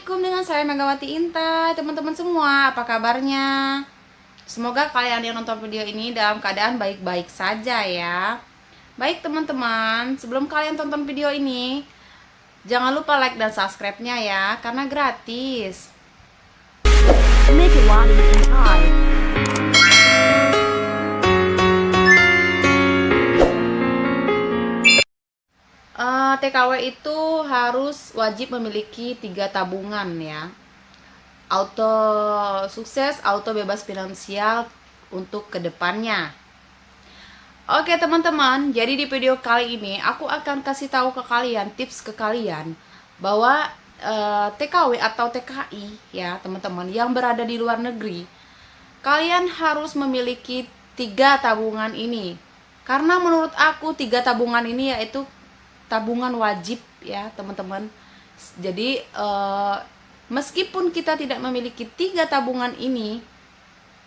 Assalamualaikum, dengan saya Megawati Inta. Teman-teman semua, apa kabarnya? Semoga kalian yang nonton video ini dalam keadaan baik-baik saja ya. Baik teman-teman, sebelum kalian tonton video ini, jangan lupa like dan subscribe-nya ya, karena gratis. Megawati Intai. TKW itu harus wajib memiliki 3 tabungan ya. Auto sukses, auto bebas finansial untuk kedepannya. Oke teman-teman, jadi di video kali ini aku akan kasih tahu ke kalian, tips ke kalian bahwa TKW atau TKI ya teman-teman yang berada di luar negeri, kalian harus memiliki 3 tabungan ini. Karena menurut aku 3 tabungan ini yaitu tabungan wajib ya teman-teman. Jadi meskipun kita tidak memiliki 3 tabungan ini,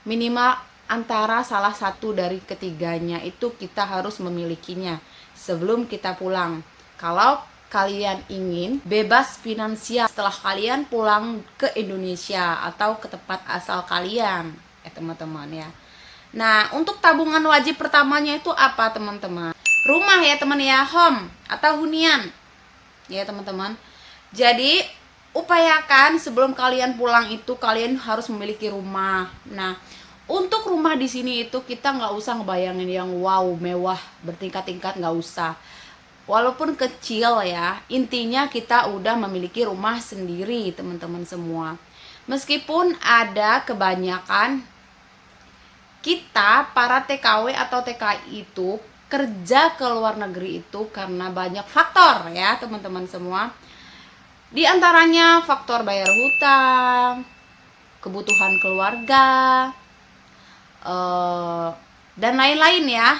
minimal antara salah satu dari ketiganya itu kita harus memilikinya sebelum kita pulang. Kalau kalian ingin bebas finansial setelah kalian pulang ke Indonesia atau ke tempat asal kalian ya teman-teman ya. Nah, untuk tabungan wajib pertamanya itu apa teman-teman? Rumah ya teman ya, home atau hunian ya teman-teman. Jadi upayakan sebelum kalian pulang itu kalian harus memiliki rumah. Nah, untuk rumah di sini itu kita nggak usah ngebayangin yang wow mewah bertingkat-tingkat, nggak usah. Walaupun kecil ya, intinya kita udah memiliki rumah sendiri teman-teman semua. Meskipun ada kebanyakan kita para TKW atau TKI itu kerja ke luar negeri itu karena banyak faktor ya teman-teman semua. Di antaranya faktor bayar hutang, kebutuhan keluarga, dan lain-lain ya.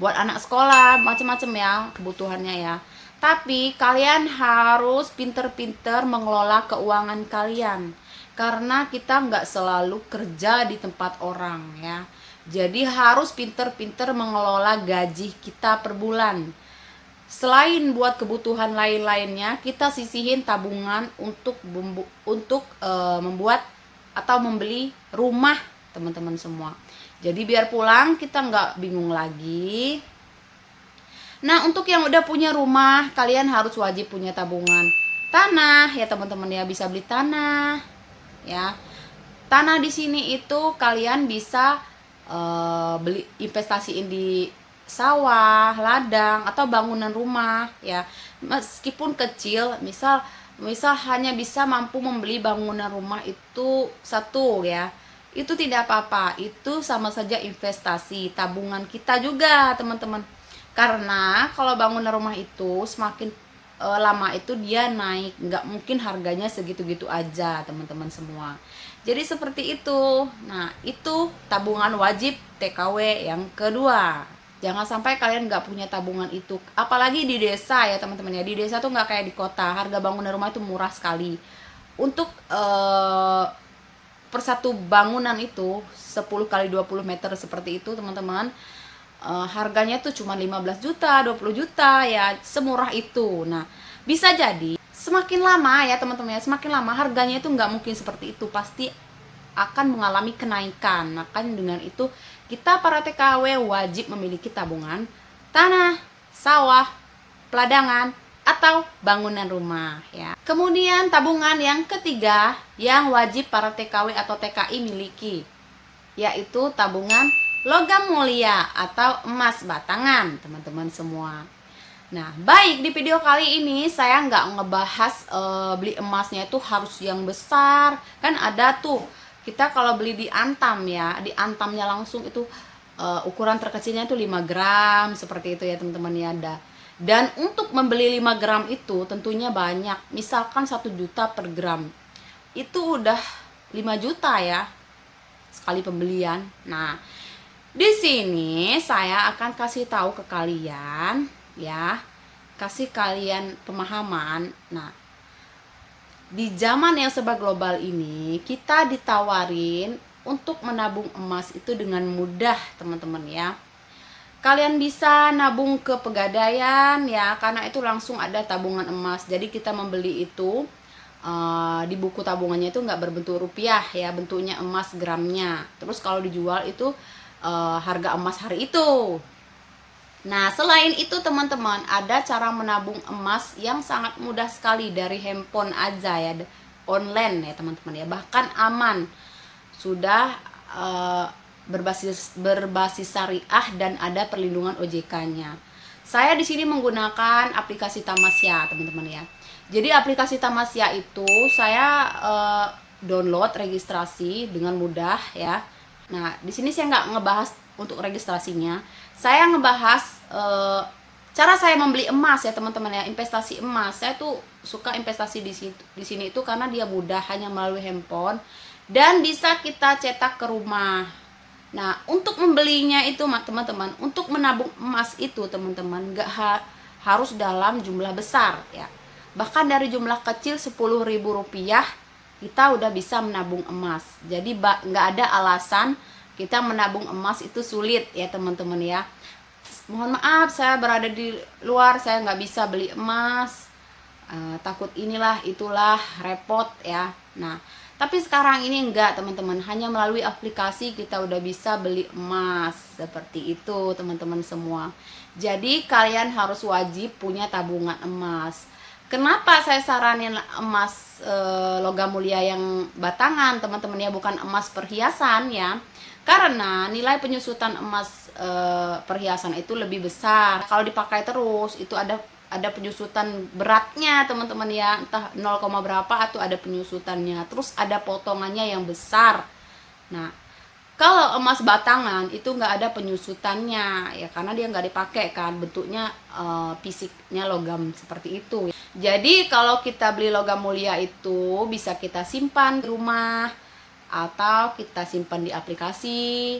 Buat anak sekolah macam-macam ya kebutuhannya ya. Tapi kalian harus pinter-pinter mengelola keuangan kalian, karena kita nggak selalu kerja di tempat orang ya. Jadi harus pinter-pinter mengelola gaji kita per bulan. Selain buat kebutuhan lain-lainnya, kita sisihin tabungan untuk membuat atau membeli rumah teman-teman semua. Jadi biar pulang kita nggak bingung lagi. Nah, untuk yang udah punya rumah, kalian harus wajib punya tabungan tanah ya teman-teman ya, bisa beli tanah ya. Tanah di sini itu kalian bisa beli, investasiin di sawah, ladang atau bangunan rumah ya. Meskipun kecil, misal hanya bisa mampu membeli bangunan rumah itu satu ya. Itu tidak apa-apa, itu sama saja investasi, tabungan kita juga teman-teman. Karena kalau bangunan rumah itu semakin lama itu dia naik, nggak mungkin harganya segitu-gitu aja teman-teman semua. Jadi seperti itu. Nah, itu tabungan wajib TKW yang kedua. Jangan sampai kalian nggak punya tabungan itu, apalagi di desa ya teman-teman ya. Di desa tuh nggak kayak di kota, harga bangunan rumah itu murah sekali. Untuk per satu bangunan itu 10 kali 20 meter seperti itu teman-teman, harganya tuh cuma 15 juta, 20 juta ya, semurah itu. Nah, bisa jadi semakin lama ya teman-teman ya, semakin lama harganya itu nggak mungkin seperti itu, pasti akan mengalami kenaikan. Maka dengan itu kita para TKW wajib memiliki tabungan tanah, sawah, peladangan, atau bangunan rumah ya. Kemudian tabungan yang ketiga yang wajib para TKW atau TKI miliki, yaitu tabungan logam mulia atau emas batangan teman-teman semua. Nah, baik, di video kali ini saya nggak ngebahas beli emasnya itu harus yang besar. Kan ada tuh, kita kalau beli di Antam ya, di Antamnya langsung itu ukuran terkecilnya itu 5 gram seperti itu ya teman-teman ya ada. Dan untuk membeli 5 gram itu tentunya banyak. Misalkan 1 juta per gram, itu udah 5 juta ya sekali pembelian. Nah, di sini saya akan kasih tahu ke kalian ya, kasih kalian pemahaman. Nah, di zaman yang serba global ini kita ditawarin untuk menabung emas itu dengan mudah teman-teman ya. Kalian bisa nabung ke Pegadaian ya, karena itu langsung ada tabungan emas. Jadi kita membeli itu di buku tabungannya itu nggak berbentuk rupiah ya, bentuknya emas gramnya. Terus kalau dijual itu harga emas hari itu. Nah, selain itu teman-teman, ada cara menabung emas yang sangat mudah sekali dari handphone aja ya, online ya teman-teman ya, bahkan aman. Sudah berbasis syariah dan ada perlindungan OJK-nya. Saya di sini menggunakan aplikasi Tamasya, teman-teman ya. Jadi aplikasi Tamasya itu saya download, registrasi dengan mudah ya. Nah, di sini saya nggak ngebahas untuk registrasinya. Saya ngebahas cara saya membeli emas ya teman-teman ya, investasi emas. Saya tuh suka investasi di sini itu karena dia mudah, hanya melalui handphone dan bisa kita cetak ke rumah. Nah, untuk membelinya itu teman-teman, untuk menabung emas itu teman-teman nggak harus dalam jumlah besar ya. Bahkan dari jumlah kecil Rp10.000 kita udah bisa menabung emas. Jadi nggak ada alasan kita menabung emas itu sulit ya teman-teman ya. Mohon maaf, saya berada di luar, saya nggak bisa beli emas, takut inilah itulah, repot ya. Nah, tapi sekarang ini enggak teman-teman, hanya melalui aplikasi kita udah bisa beli emas. Seperti itu teman-teman semua. Jadi kalian harus wajib punya tabungan emas. Kenapa saya saranin emas logam mulia yang batangan teman-teman ya, bukan emas perhiasan ya? Karena nilai penyusutan emas perhiasan itu lebih besar. Kalau dipakai terus itu ada penyusutan beratnya teman-teman ya, entah 0, berapa atau ada penyusutannya. Terus ada potongannya yang besar. Nah, kalau emas batangan itu nggak ada penyusutannya ya, karena dia nggak dipakai kan, bentuknya fisiknya logam seperti itu. Jadi kalau kita beli logam mulia itu bisa kita simpan di rumah atau kita simpan di aplikasi.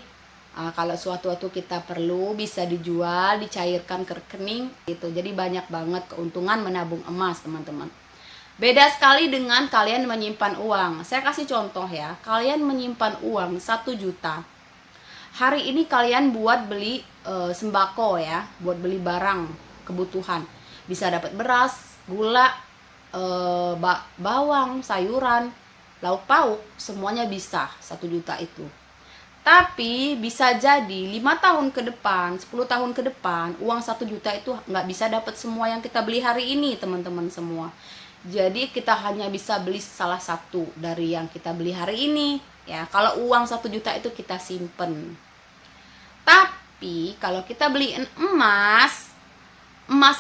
Kalau suatu-waktu kita perlu bisa dijual, dicairkan ke rekening gitu. Jadi banyak banget keuntungan menabung emas teman-teman. Beda sekali dengan kalian menyimpan uang. Saya kasih contoh ya, kalian menyimpan uang 1 juta. Hari ini kalian buat beli sembako ya, buat beli barang kebutuhan. Bisa dapat beras, gula, bawang, sayuran, lauk pauk, semuanya bisa 1 juta itu. Tapi bisa jadi 5 tahun ke depan, 10 tahun ke depan, uang 1 juta itu nggak bisa dapat semua yang kita beli hari ini teman-teman semua. Jadi kita hanya bisa beli salah satu dari yang kita beli hari ini ya. Kalau uang 1 juta itu kita simpen. Tapi kalau kita beliin emas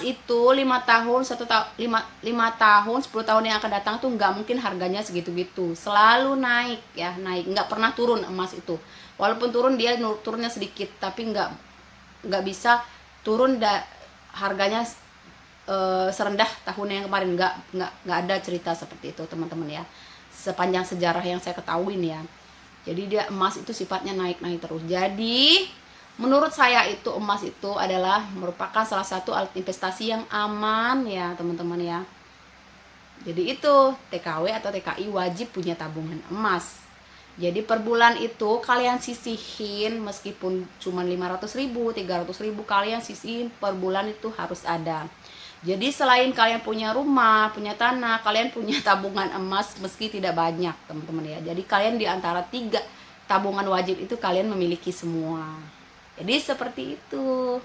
itu 5 tahun, 5 tahun, 10 tahun yang akan datang tuh nggak mungkin harganya segitu-gitu. Selalu naik ya, naik. Nggak pernah turun emas itu. Walaupun turun dia turunnya sedikit, tapi nggak bisa turun harganya serendah tahun yang kemarin. Nggak ada cerita seperti itu teman-teman ya, sepanjang sejarah yang saya ketahui nih ya. Jadi dia emas itu sifatnya naik terus. Jadi menurut saya itu emas itu adalah merupakan salah satu alat investasi yang aman ya teman-teman ya. Jadi itu TKW atau TKI wajib punya tabungan emas. Jadi per bulan itu kalian sisihin, meskipun cuma 500.000, 300.000, kalian sisihin per bulan itu harus ada. Jadi selain kalian punya rumah, punya tanah, kalian punya tabungan emas meski tidak banyak teman-teman ya. Jadi kalian di antara 3 tabungan wajib itu kalian memiliki semua. Jadi seperti itu.